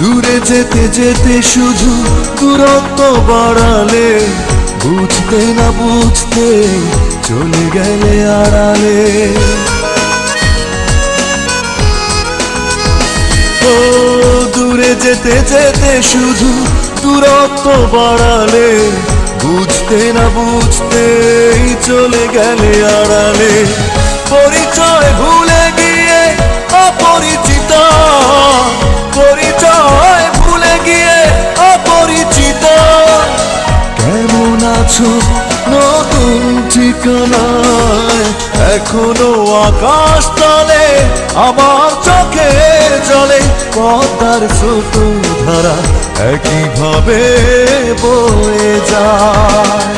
দূরে যেতে যেতে শুধু দূরত্ব বাড়ালে, বুঝতে না বুঝতে চলে গেলে আড়ালে। ও দূরে যেতে যেতে শুধু দূরত্ব বাড়ালে, বুঝতে না বুঝতে চলে গেলে আড়ালে। পরিচয় ভুলে গিয়ে অপরিচিত, পরিচয় ভুলে গিয়ে অপরিচিত। কেমন আছো নতুন ঠিকানায়, এখনো আকাশ তলে আমার চোখের জলে পদ্মার ছোট ধারা একইভাবে বয়ে যায়।